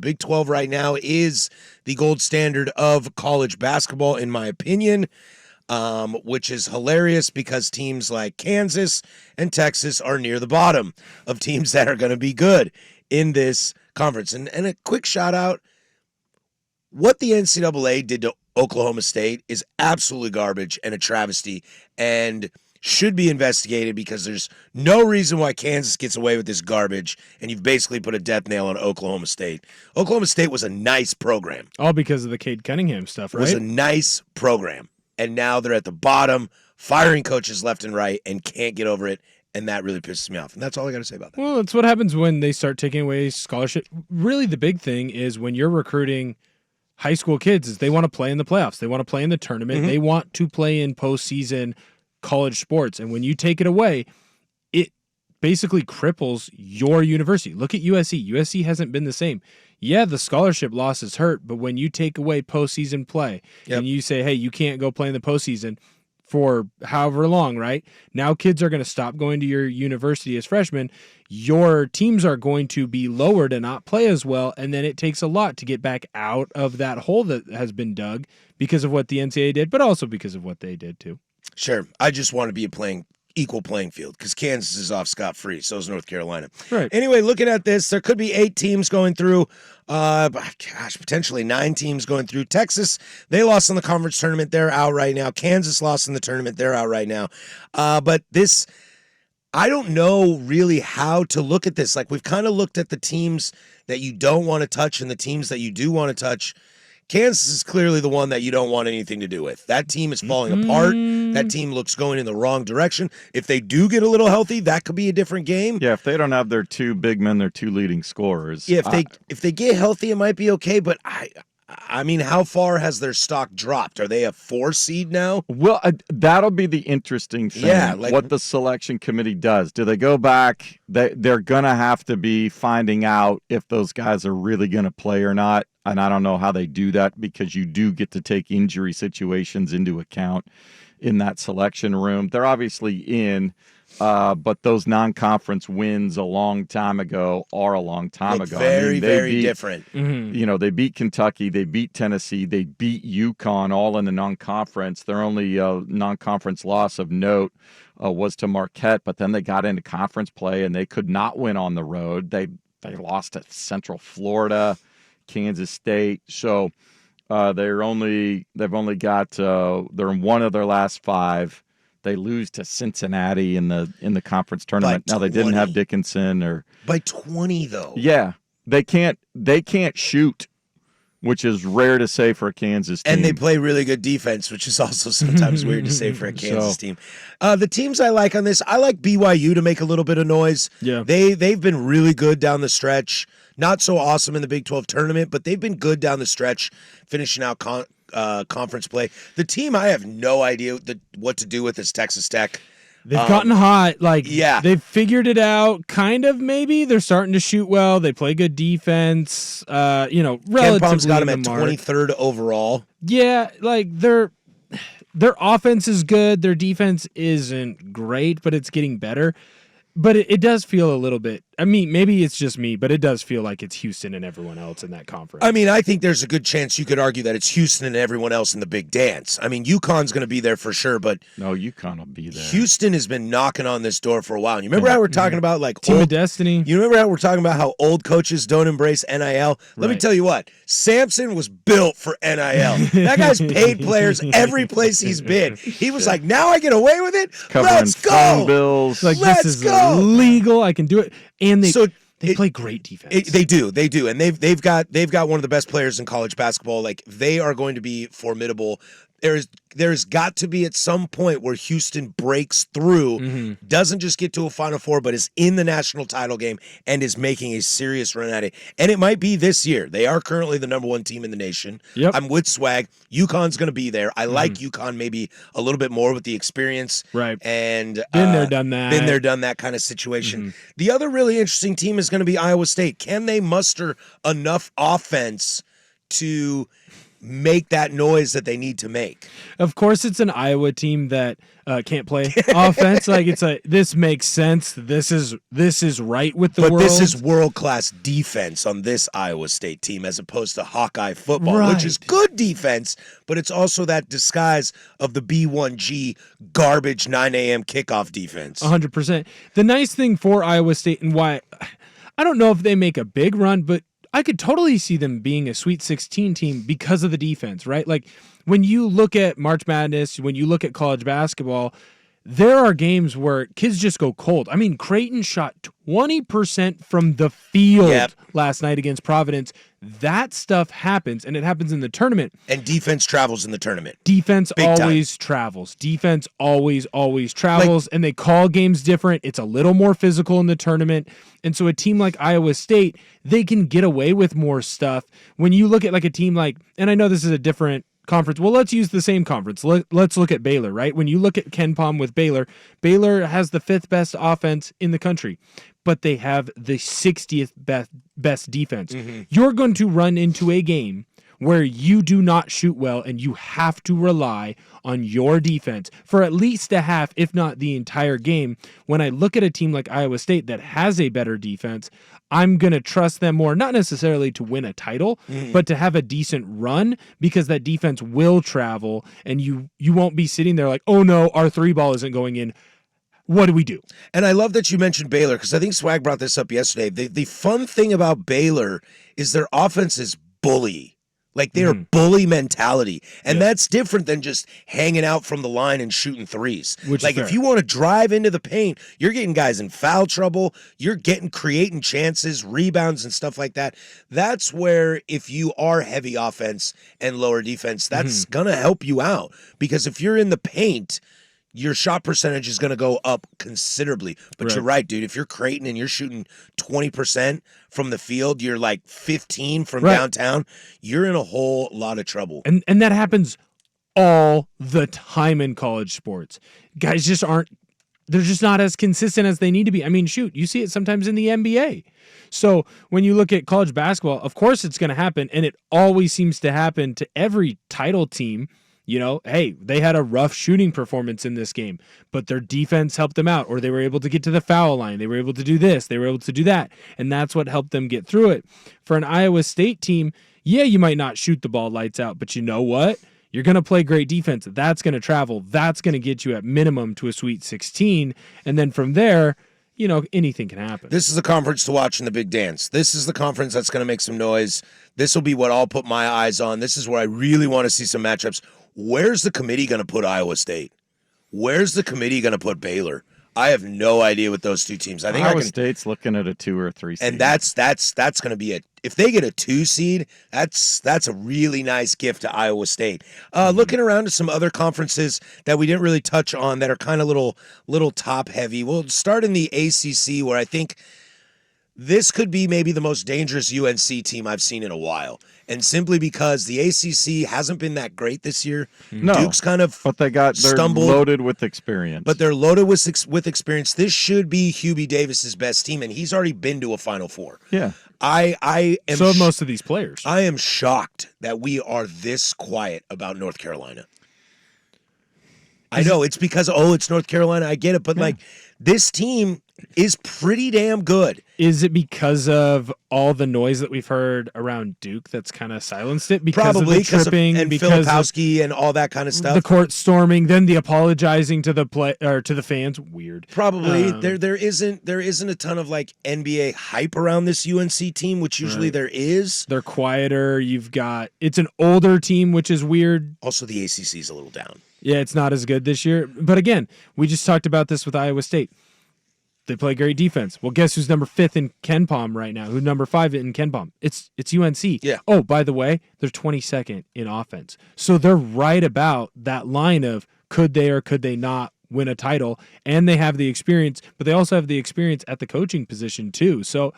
Big 12 right now is the gold standard of college basketball, in my opinion, which is hilarious because teams like Kansas and Texas are near the bottom of teams that are going to be good in this conference. And a quick shout out, what the NCAA did to Oklahoma State is absolutely garbage and a travesty and should be investigated, because there's no reason why Kansas gets away with this garbage, and you've basically put a death nail on Oklahoma State. Oklahoma State was a nice program. All because of the Cade Cunningham stuff, right? It was a nice program, and now they're at the bottom, firing coaches left and right, and can't get over it, and that really pisses me off. And that's all I got to say about that. Well, it's what happens when they start taking away scholarship. Really, the big thing is when you're recruiting high school kids is they want to play in the playoffs. They want to play in the tournament. Mm-hmm. They want to play in postseason college sports. And when you take it away, it basically cripples your university. Look at USC. USC hasn't been the same. Yeah, the scholarship losses hurt, but when you take away postseason play and you say, hey, you can't go play in the postseason for however long, right? Now kids are going to stop going to your university as freshmen. Your teams are going to be lower to not play as well, and then it takes a lot to get back out of that hole that has been dug because of what the NCAA did, but also because of what they did too. Sure. I just want to be equal playing field, because Kansas is off scot-free. So is North Carolina. Right. Anyway, looking at this, there could be 8 teams going through. Potentially 9 teams going through. Texas, they lost in the conference tournament. They're out right now. Kansas lost in the tournament. They're out right now. But this, I don't know really how to look at this. Like, we've kind of looked at the teams that you don't want to touch and the teams that you do want to touch. Kansas is clearly the one that you don't want anything to do with. That team is falling apart. That team looks going in the wrong direction. If they do get a little healthy, that could be a different game. Yeah, if they don't have their 2 big men, their 2 leading scorers. Yeah, if they get healthy, it might be okay. But I mean, how far has their stock dropped? Are they a 4 seed now? Well, that'll be the interesting thing. Yeah, like, what the selection committee does. Do they go back? They're going to have to be finding out if those guys are really going to play or not. And I don't know how they do that, because you do get to take injury situations into account in that selection room. They're obviously in, but those non-conference wins a long time ago are a long time ago. Very, very different. You know, they beat Kentucky, they beat Tennessee, they beat UConn, all in the non-conference. Their only non-conference loss of note was to Marquette, but then they got into conference play and they could not win on the road. They lost to Central Florida, Kansas State. So they've only got they're in one of their last 5. They lose to Cincinnati in the conference tournament. Now, they didn't have Dickinson or by 20 though. Yeah, they can't shoot, which is rare to say for a Kansas team. And they play really good defense, which is also sometimes weird to say for a Kansas team. The teams I like on this, I like BYU to make a little bit of noise. Yeah, they've been really good down the stretch. Not so awesome in the Big 12 tournament, but they've been good down the stretch, finishing out conference play. The team I have no idea what to do with is Texas Tech. They've gotten hot. Yeah. They've figured it out, kind of, maybe. They're starting to shoot well. They play good defense. Relatively KenPom's got them at mark. 23rd overall. Yeah, their offense is good. Their defense isn't great, but it's getting better. But it does feel a little bit, I mean, maybe it's just me, but it does feel like it's Houston and everyone else in that conference. I mean, I think there's a good chance you could argue that it's Houston and everyone else in the big dance. I mean, UConn's going to be there for sure, but no, UConn will be there. Houston has been knocking on this door for a while. And you remember how we're talking about Team of Destiny? You remember how we're talking about how old coaches don't embrace NIL? Let me tell you what, Sampson was built for NIL. That guy's paid players every place he's been. He was like, now I get away with it? Covering Let's go. phone bills. This is illegal. I can do it. And they play great defense. They do, and they've got one of the best players in college basketball. Like, they are going to be formidable. There's got to be at some point where Houston breaks through, doesn't just get to a Final Four, but is in the national title game and is making a serious run at it. And it might be this year. They are currently the number 1 team in the nation. Yep. I'm with Swag. UConn's going to be there. I like UConn maybe a little bit more with the experience. Right. And been there, done that. Been there, done that kind of situation. The other really interesting team is going to be Iowa State. Can they muster enough offense to make that noise that they need to make. Of course, it's an Iowa team that can't play offense. Like this makes sense. This is right with the world. But this is world-class defense on this Iowa State team as opposed to Hawkeye football, which is good defense, but it's also that disguise of the B1G garbage 9 a.m. kickoff defense. 100%. The nice thing for Iowa State and why I don't know if they make a big run, but I could totally see them being a Sweet 16 team because of the defense, right? Like when you look at March Madness, when you look at college basketball, there are games where kids just go cold. I mean, Creighton shot 20% from the field last night against Providence. That stuff happens, and it happens in the tournament. And defense travels in the tournament. Defense always travels. Defense always travels, and they call games different. It's a little more physical in the tournament. And so a team like Iowa State, they can get away with more stuff. When you look at like a team like, and I know this is a different conference. Well, let's use the same conference. Let's look at Baylor, right? When you look at Ken Pom with Baylor, Baylor has the 5th best offense in the country, but they have the 60th best defense. Mm-hmm. You're going to run into a game where you do not shoot well and you have to rely on your defense for at least a half, if not the entire game. When I look at a team like Iowa State that has a better defense, I'm going to trust them more, not necessarily to win a title, but to have a decent run because that defense will travel and you won't be sitting there like, oh no, our 3-ball isn't going in. What do we do? And I love that you mentioned Baylor because I think Swag brought this up yesterday. The fun thing about Baylor is their offense is bully. Like they're bully mentality. And that's different than just hanging out from the line and shooting threes. Like if you want to drive into the paint, you're getting guys in foul trouble. You're creating chances, rebounds and stuff like that. That's where if you are heavy offense and lower defense, that's going to help you out. Because if you're in the paint, your shot percentage is going to go up considerably. But you're right, dude. If you're Creighton and you're shooting 20% from the field, you're like 15 from downtown, you're in a whole lot of trouble. And that happens all the time in college sports. Guys just they're just not as consistent as they need to be. I mean, shoot, you see it sometimes in the NBA. So when you look at college basketball, of course it's going to happen, and it always seems to happen to every title team. You know, hey, they had a rough shooting performance in this game, but their defense helped them out, or they were able to get to the foul line. They were able to do this. They were able to do that. And that's what helped them get through it. For an Iowa State team, yeah, you might not shoot the ball lights out, but you know what? You're going to play great defense. That's going to travel. That's going to get you at minimum to a Sweet 16. And then from there, you know, anything can happen. This is the conference to watch in the big dance. This is the conference that's going to make some noise. This will be what I'll put my eyes on. This is where I really want to see some matchups. Where's the committee going to put Iowa State? Where's the committee going to put Baylor? I have no idea with those two teams. I think Iowa State's looking at a 2 or 3 seed. And that's going to be if they get a 2 seed, that's a really nice gift to Iowa State. Looking around to some other conferences that we didn't really touch on that are kind of little top heavy. We'll start in the ACC where I think this could be maybe the most dangerous UNC team I've seen in a while. And simply because the ACC hasn't been that great this year. No, Duke's kind of they're stumbled, loaded with experience. But they're loaded with experience. This should be Hubie Davis's best team, and he's already been to a Final Four. Yeah. I am so have most of these players. I am shocked that we are this quiet about North Carolina. I know it's because, it's North Carolina. I get it. But, this team is pretty damn good. Is it because of all the noise that we've heard around Duke that's kind of silenced it? Because Probably of the tripping and because Filipowski and all that kind of stuff. The court storming, then the apologizing to the to the fans. Weird. Probably there isn't a ton of NBA hype around this UNC team, which usually there is. They're quieter. It's an older team, which is weird. Also, the ACC is a little down. Yeah, it's not as good this year. But again, we just talked about this with Iowa State. They play great defense. Well, guess who's number 5 in Ken Pom right now? Who's number 5 in Ken Pom? It's UNC. Yeah. Oh, by the way, they're 22nd in offense. So they're right about that line of could they or could they not win a title? And they have the experience, but they also have the experience at the coaching position too. So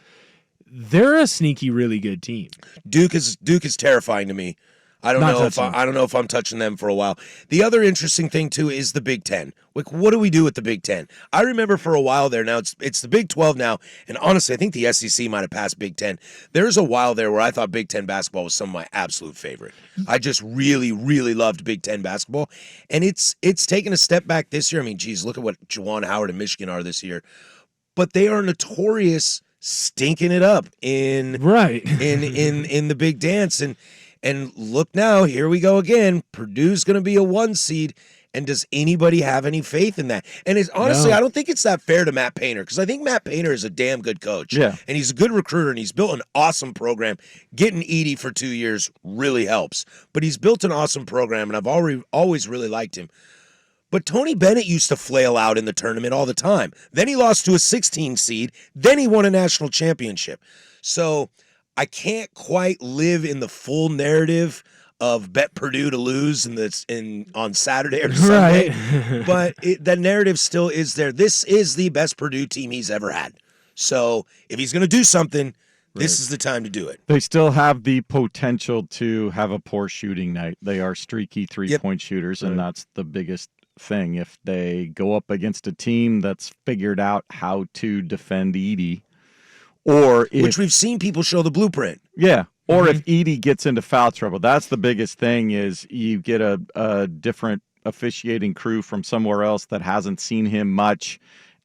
they're a sneaky, really good team. Duke is terrifying to me. I don't Not know if touching them. I don't know if I'm touching them for a while. The other interesting thing too is the Big Ten. Like, what do we do with the Big Ten? I remember for a while there. Now it's the Big 12 now, and honestly, I think the SEC might have passed Big Ten. There's a while there where I thought Big Ten basketball was some of my absolute favorite. I just really, really loved Big Ten basketball, and it's taken a step back this year. I mean, geez, look at what Juwan Howard and Michigan are this year, but they are notorious stinking it up in the Big Dance. And look now, here we go again. Purdue's going to be a 1 seed. And does anybody have any faith in that? And it's honestly, No. I don't think it's that fair to Matt Painter, because I think Matt Painter is a damn good coach. Yeah. And he's a good recruiter, and he's built an awesome program. Getting Edie for 2 years really helps. But he's built an awesome program, and I've always really liked him. But Tony Bennett used to flail out in the tournament all the time. Then he lost to a 16 seed. Then he won a national championship. So I can't quite live in the full narrative of bet Purdue to lose on Saturday or Sunday. Right. But the narrative still is there. This is the best Purdue team he's ever had. So if he's going to do something, this is the time to do it. They still have the potential to have a poor shooting night. They are streaky three-point shooters, and that's the biggest thing. If they go up against a team that's figured out how to defend Edie, which we've seen people show the blueprint. Yeah. Or if Edie gets into foul trouble, that's the biggest thing, is you get a different officiating crew from somewhere else that hasn't seen him much,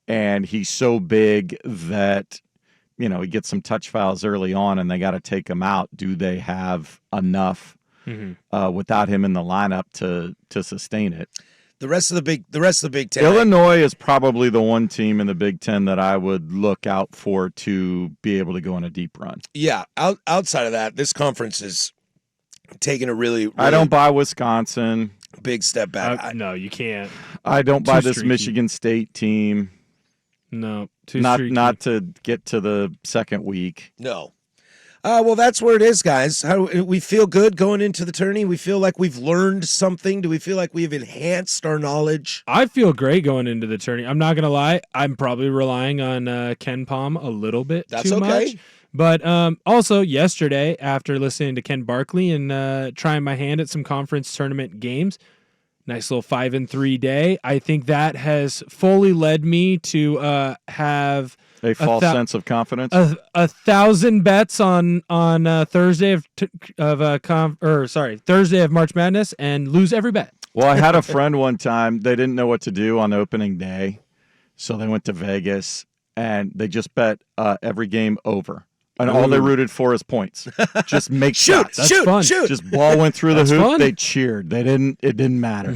and he's so big that, he gets some touch fouls early on and they got to take him out. Do they have enough without him in the lineup to sustain it? The rest of the Big Ten. Illinois is probably the one team in the Big Ten that I would look out for to be able to go on a deep run. Yeah, outside of that, this conference is taking a really I don't buy Wisconsin. Big step back. No, you can't. I don't buy this streaky. Michigan State team. No, too Not streaky. not to get to the second week. No. Well, that's where it is, guys. How we feel good going into the tourney? We feel like we've learned something? Do we feel like we've enhanced our knowledge? I feel great going into the tourney. I'm not going to lie. I'm probably relying on Ken Palm a little bit That's too okay. much. But also yesterday, after listening to Ken Barkley and trying my hand at some conference tournament games, nice little 5-3 day. I think that has fully led me to have A false sense of confidence. 1,000 bets on Thursday Thursday of March Madness and lose every bet. Well, I had a friend one time. They didn't know what to do on opening day, so they went to Vegas and they just bet every game over. And all they rooted for is points. Just make shots. That's fun. Just ball went through the hoop. fun. They cheered. It didn't matter.